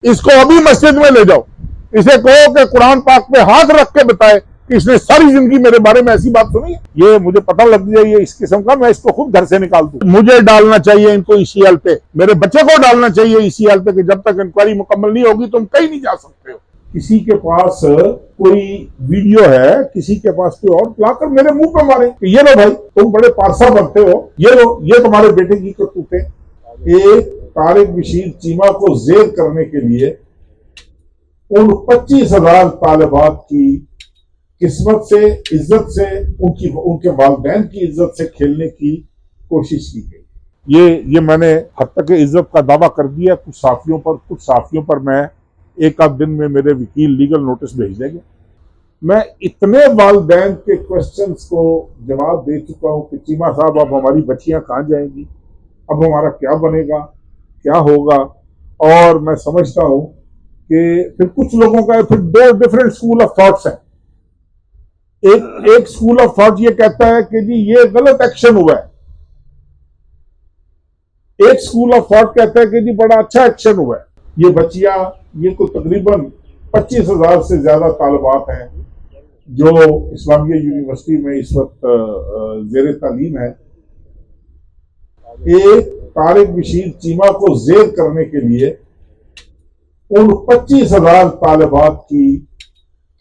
इसको अभी मस्जिद में ले जाओ, इसे कहो कि कुरान पाक पे हाथ रख के बताए कि इसने सारी जिंदगी मेरे बारे में ऐसी बात सुनी है। ये मुझे पता लग जाए ये इस किस्म का, मैं इसको खुद घर से निकाल दूं। मुझे डालना चाहिए इनको ईसीएल पे, मेरे बच्चे को डालना चाहिए ईसीएल पे कि जब तक इंक्वायरी मुकम्मल नहीं होगी तुम कहीं नहीं जा सकते हो। किसी के पास कोई वीडियो है, किसी के पास कोई और, लाकर मेरे मुंह पे मारे कि ये लो भाई तुम बड़े पारसा बनते हो, ये लो ये तुम्हारे बेटे की करतूतें। एक तारिक बशीर चीमा को जेर करने के लिए उन 25,000 तालिबात की किस्मत से, इज्जत से, उनके वालिदैन की इज्जत से खेलने की कोशिश की गई। ये मैंने हद तक इज्जत का दावा कर दिया। कुछ साफियों पर मैं एक आध दिन में मेरे वकील लीगल नोटिस भेज देंगे। मैं इतने वालिदैन के क्वेश्चंस को जवाब दे चुका हूं कि चीमा साहब अब हमारी बच्चियां कहां जाएंगी, अब हमारा क्या बनेगा, क्या होगा। और मैं समझता हूं कि फिर कुछ लोगों का फिर दो डिफरेंट स्कूल ऑफ थॉट्स हैं। एक स्कूल ऑफ थॉट ये कहता है कि जी ये गलत एक्शन हुआ है, एक स्कूल ऑफ थॉट कहता है कि जी बड़ा अच्छा एक्शन हुआ है। ये बच्चियां, ये तो तकरीबन 25,000 से ज्यादा तालिबात हैं जो इस्लामिया यूनिवर्सिटी में इस वक्त जेर तालीम है। एक तारिक बशीर चीमा को जेर करने के लिए उन 25,000 तालिबात की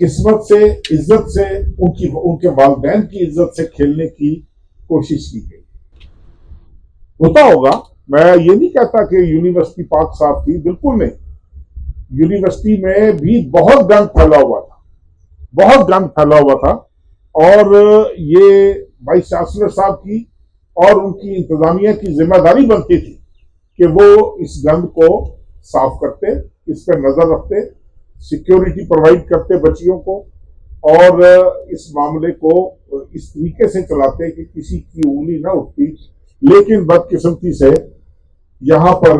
किस्मत से, इज्जत से, उनके वालिदैन की इज्जत से खेलने की कोशिश की गई। होता होगा, मैं ये नहीं कहता कि यूनिवर्सिटी पाक साफ थी, बिल्कुल नहीं। यूनिवर्सिटी में भी बहुत गंद फैला हुआ था, और ये वाइस चांसलर साहब की और उनकी इंतजामिया की जिम्मेदारी बनती थी कि वो इस गंद को साफ करते, इस पर नजर रखते, सिक्योरिटी प्रोवाइड करते बच्चियों को, और इस मामले को इस तरीके से चलाते कि किसी की उंगली ना उठती। लेकिन बदकिस्मती से यहां पर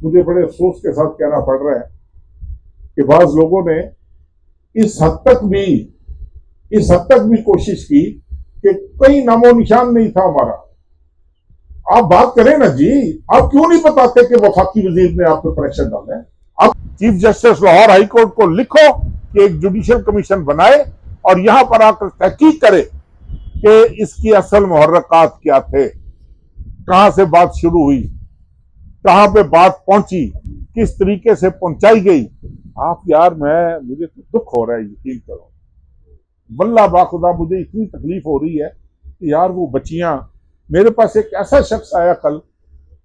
मुझे बड़े अफसोस के साथ कहना पड़ रहा है कि बाज लोगों ने इस हद तक भी कोशिश की कि कोई नामो निशान नहीं था हमारा। आप बात करें ना जी, आप क्यों नहीं बताते कि वफाकी वजीर ने आप पे प्रेशर डाला है? आप chief justice Lahore high court को लिखो कि एक जुडिशियल कमीशन बनाए और यहां पर आकर तहकीक करे कि इसकी असल मुहर्रकात क्या थे, कहां से बात शुरू हुई, कहां पे बात पहुंची, किस तरीके से पहुंचाई गई। आप यार, मुझे तो दुख हो रहा है, यकीन करो, वल्लाह बाखुदा मुझे इतनी तकलीफ हो रही है कि यार वो बच्चियां, मेरे पास एक ऐसा शख्स आया कल,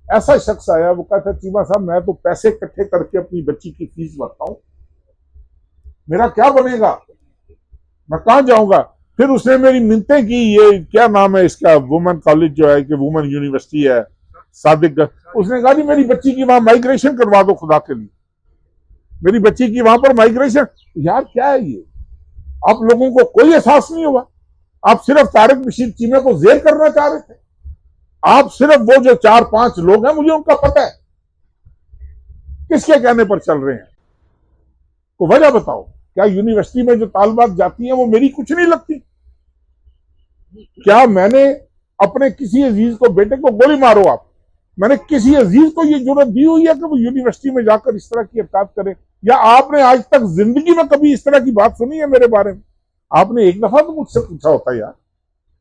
वो कहता चीमा साहब मैं तो पैसे इकट्ठे करके अपनी बच्ची की फीस भरता हूं, मेरा क्या बनेगा, मैं कहां जाऊंगा। फिर उसने मेरी मिन्नतें की, ये क्या नाम है इसका, वुमेन कॉलेज जो है कि वुमेन यूनिवर्सिटी है सादिक, उसने कहा जी मेरी बच्ची की वहां माइग्रेशन करवा दो, खुदा के लिए मेरी बच्ची की वहां पर माइग्रेशन। यार क्या है ये, आप लोगों को कोई एहसास नहीं हुआ? आप सिर्फ तारिक बशीर चीमा को जेर करना चाह रहे थे। आप सिर्फ वो जो 4-5 लोग हैं, मुझे उनका पता है किसके कहने पर चल रहे हैं, तो वजह बताओ। क्या यूनिवर्सिटी में जो तालिबात जाती हैं वो मेरी कुछ नहीं लगती? क्या मैंने अपने किसी अजीज को, बेटे को गोली मारो आप, मैंने किसी अजीज को ये जुर्रत दी हुई है कि वो यूनिवर्सिटी में जाकर इस तरह की हरकत करे? या आपने आज तक जिंदगी में कभी इस तरह की बात सुनी है मेरे बारे में? आपने एक दफा तो मुझसे पूछा होता यार,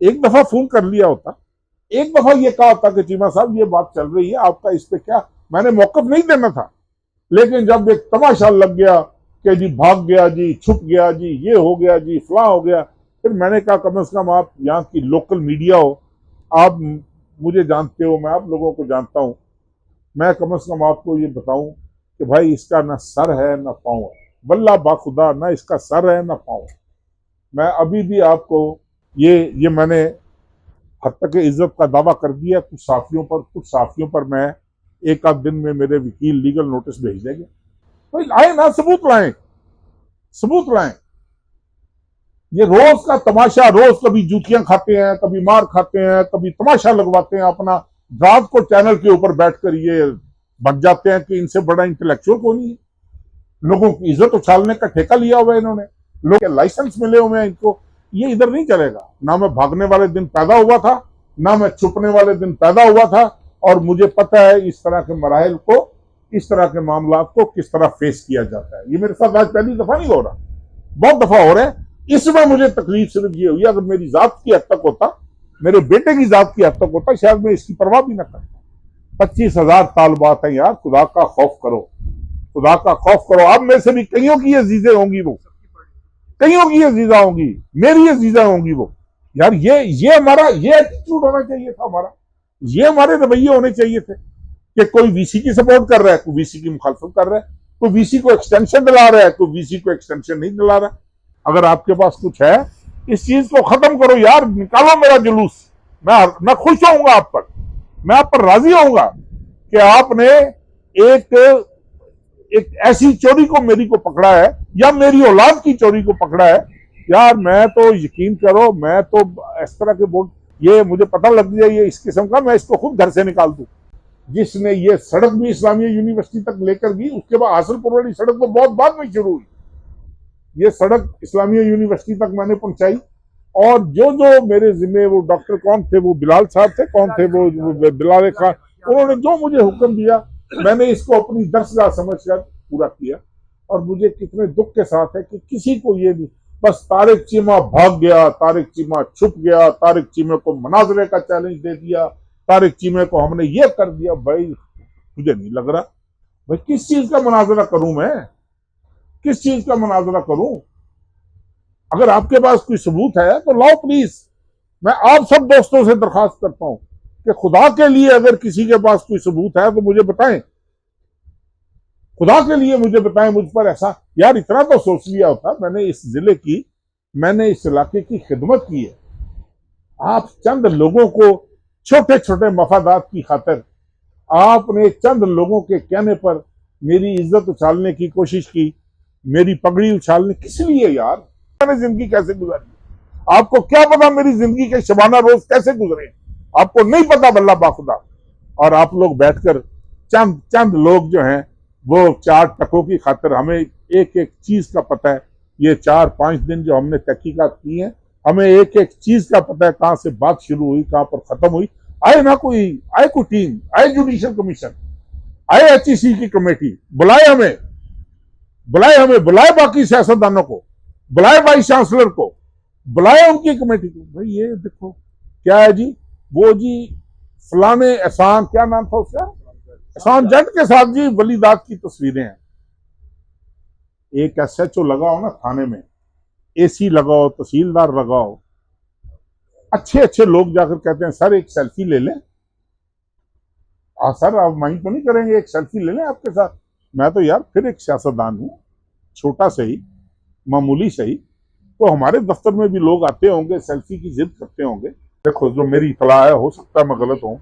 एक दफा फोन कर लिया होता, एक दफा ये कहा होता कि चीमा साहब ये बात चल रही है, आपका इस पे क्या। मैंने मौकफ नहीं देना था, लेकिन जब एक तमाशा लग गया कि जी भाग गया जी, छुप गया जी, ये हो गया जी, फलां हो गया, फिर मैंने कहा कम से कम आप यहाँ की लोकल मीडिया हो, आप मुझे जानते हो, मैं आप लोगों को जानता हूं, मैं कम से कम आपको ये बताऊं कि भाई इसका ना सर है ना पांव है, वल्लाह बाखुदा ना इसका सर है ना पांव है। मैं अभी भी आपको ये मैंने हद तक इज्जत का दावा कर दिया। कुछ साफियों पर मैं एक आध दिन में मेरे वकील लीगल नोटिस भेज देंगे। तो लाए ना, सबूत लाएं। ये रोज का तमाशा, रोज कभी जूतियां खाते हैं, कभी मार खाते हैं, कभी तमाशा लगवाते हैं अपना, रात को चैनल के ऊपर बैठकर ये बन जाते हैं कि इनसे बड़ा इंटेलेक्चुअल कोई नहीं है। लोगों की इज्जत उछालने का ठेका लिया हुआ है इन्होंने, लोग के लाइसेंस मिले हुए हैं इनको। ये इधर नहीं चलेगा। ना मैं भागने वाले दिन पैदा हुआ था, ना मैं छुपने वाले दिन पैदा हुआ था, और मुझे पता है इस तरह के मराहिल को इस तरह के मामला को किस तरह फेस किया जाता है। ये मेरे साथ आज पहली दफा नहीं हो रहा, बहुत दफा हो रहा है। इसमें मुझे तकलीफ सिर्फ ये हुई, अगर मेरी जात की हद तक होता, मेरे बेटे की जात की हद तक होता, शायद मैं इसकी परवाह भी न करता। 25,000 तालबात है यार, खुदा का खौफ करो, खुदा का खौफ करो। अब में से भी कईयों की अजीजें होंगी, वो कईयों की अजीजा होंगी, मेरी अजीजा होंगी वो। यार ये हमारा ये एटीट्यूड होना चाहिए था हमारा, ये हमारे रवैये होने चाहिए थे कि कोई वीसी की सपोर्ट कर रहा है, कोई वीसी की मुखालफत कर रहा है, कोई वीसी को एक्सटेंशन दिला रहा है, कोई वीसी को एक्सटेंशन नहीं दिला रहा। अगर आपके पास कुछ है, इस चीज को खत्म करो यार, निकालो मेरा जुलूस। मैं खुश होऊंगा आप पर, मैं आप पर राजी होऊंगा कि आपने एक ऐसी चोरी को मेरी को पकड़ा है या मेरी औलाद की चोरी को पकड़ा है। यार मैं तो यकीन करो, मैं तो इस तरह के बोर्ड, ये मुझे पता लग जाए ये इस किस्म का, मैं इसको खुद घर से निकाल दूं। जिसने ये सड़क भी इस्लामिया यूनिवर्सिटी तक लेकर गई, उसके बाद हासिलपुर वाली सड़क तो बहुत बाद में शुरू हुई, ये सड़क इस्लामिया यूनिवर्सिटी तक मैंने पहुंचाई। और जो मेरे जिम्मे, वो डॉक्टर कौन थे, वो बिलाल साहब थे, कौन थे वो बिलाल खान, उन्होंने जो मुझे हुक्म दिया, मैंने इसको अपनी दर्सगाह समझकर पूरा किया। और मुझे कितने दुख के साथ है कि किसी को ये नहीं, बस तारिक चीमा भाग गया, तारिक चीमा छुप गया, तारिक चीमे को मनाजरे का चैलेंज दे दिया, तारिक चीमे को हमने ये कर दिया। भाई मुझे नहीं लग रहा, भाई किस चीज का मुनाजरा करूं मैं, किस चीज का मुनाजरा करूं? अगर आपके पास कोई सबूत है तो लाओ प्लीज। मैं आप सब दोस्तों से दरखास्त करता हूं कि खुदा के लिए अगर किसी के पास कोई सबूत है तो मुझे बताएं, खुदा के लिए मुझे बताएं। मुझ पर ऐसा यार इतना तो सोच लिया होता, मैंने इस जिले की, मैंने इस इलाके की खिदमत की है। आप चंद लोगों को छोटे छोटे मफादात की खातिर आपने चंद लोगों के कहने पर मेरी इज्जत उछालने की कोशिश की, मेरी पगड़ी उछालने, किस लिए यार? मैंने जिंदगी कैसे गुजारी? आपको क्या पता मेरी जिंदगी के शबाना रोज कैसे गुजरे? आपको नहीं पता बल्ला बाखुदा। और आप लोग बैठकर चंद लोग जो हैं वो 4 टकों की खातिर, हमें एक एक चीज का पता है। ये 4-5 दिन जो हमने तहकीकात की है, हमें एक एक चीज का पता है, कहां से बात शुरू हुई, कहां पर खत्म हुई। आए कोई टीम, आए जुडिशियल कमीशन, आए HEC की कमेटी, बुलाए हमें, बुलाए बाकी सियासतदानों को, बुलाए वाइस चांसलर को, बुलाए उनकी कमेटी को। भाई ये देखो क्या है जी, वो जी फलाने एहसान, क्या नाम था उसका, एहसान जट के साथ जी वलीदात की तस्वीरें हैं। एक SHO लगाओ ना थाने में, AC लगाओ, तहसीलदार लगाओ, अच्छे लोग जाकर कहते हैं सर एक सेल्फी ले लें। सर आप माइंड तो नहीं करेंगे, एक सेल्फी ले लें आपके साथ? मैं तो यार फिर एक सियासतदान हूं, छोटा सही, मामूली सही, तो हमारे दफ्तर में भी लोग आते होंगे, सेल्फी की जिद करते होंगे। देखो जो मेरी इतला है, हो सकता है मैं गलत हूं,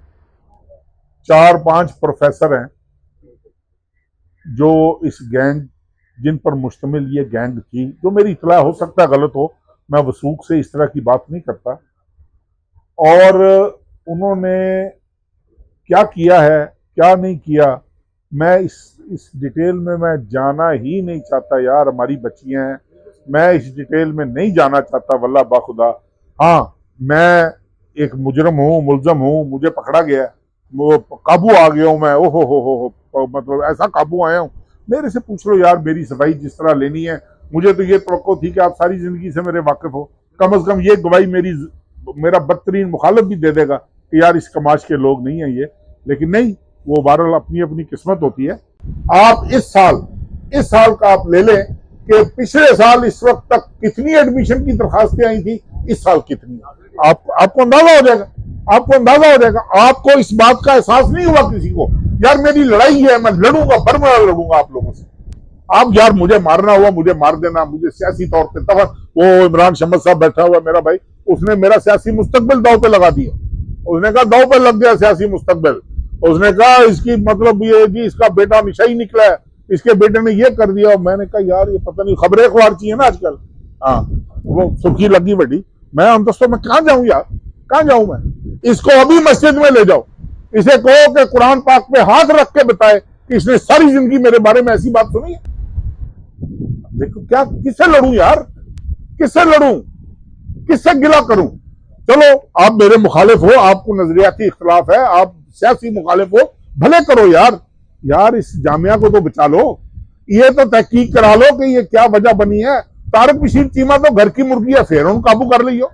4-5 प्रोफेसर हैं जो इस गैंग, जिन पर मुश्तमिल ये गैंग थी, जो मेरी इतला, हो सकता है गलत हो, मैं वसूख से इस तरह की बात नहीं करता। और उन्होंने क्या किया है, क्या नहीं किया, मैं इस डिटेल में मैं जाना ही नहीं चाहता यार। हमारी बच्चियां हैं, मैं इस डिटेल में नहीं जाना चाहता वल्लाह बाखुदा। हाँ, मैं एक मुजरम हूँ, मुलजम हूँ, मुझे पकड़ा गया, वो काबू आ गया हूँ मैं, ओहो मतलब ऐसा काबू आया हूँ। मेरे से पूछ लो यार, मेरी सफाई जिस तरह लेनी है, मुझे तो ये तवक्को थी कि आप सारी जिंदगी से मेरे वाकिफ हो, कम से कम ये गवाही मेरा बदतरीन मुखालिफ भी दे देगा कि यार इस कमाश के लोग नहीं है ये। लेकिन नहीं, वो बहरहाल अपनी अपनी किस्मत होती है। आप इस साल का आप ले लें कि पिछले साल इस वक्त तक कितनी एडमिशन की दरखास्तें आई थी, इस साल कितनी, आपको अंदाजा हो जाएगा, आपको इस बात का एहसास नहीं हुआ किसी को। यार मेरी लड़ाई है, मैं लड़ूंगा, बरमरा लड़ूंगा आप लोगों से। आप यार मुझे मारना हुआ मुझे मार देना, मुझे सियासी तौर पे तब वो इमरान शमस साहब बैठा हुआ मेरा भाई, उसने मेरा सियासी मुस्तकबिल दाव पे लगा दिया। उसने कहा दाव पे लग गया सियासी मुस्तकबिल, उसने कहा इसकी मतलब ये जी इसका बेटा हमेशा ही निकला है, इसके बेटे ने ये कर दिया। मैंने कहा यार ये पता नहीं, खबरें अखबार चाहिए ना आजकल, हाँ वो सुर्खी लगी बड़ी। मैं हम दोस्तों मैं कहाँ जाऊं यार, कहाँ जाऊं मैं? इसको अभी मस्जिद में ले जाओ, इसे कहो कि कुरान पाक पे हाथ रख के बताए कि इसने सारी जिंदगी मेरे बारे में ऐसी बात सुनी है। देखो क्या, किससे लड़ूं यार, किससे लड़ूं, किससे गिला करूं? चलो आप मेरे मुखालिफ हो, आपको नजरियाती इख्तलाफ है, आप सियासी मुखालिफ हो, भले करो यार, यार इस जामिया को तो बचा लो, ये तो तहकीक करा लो कि ये क्या वजह बनी है। तारक बशीर चीमा तो घर की मुर्गी है, फिर उन काबू कर लियो।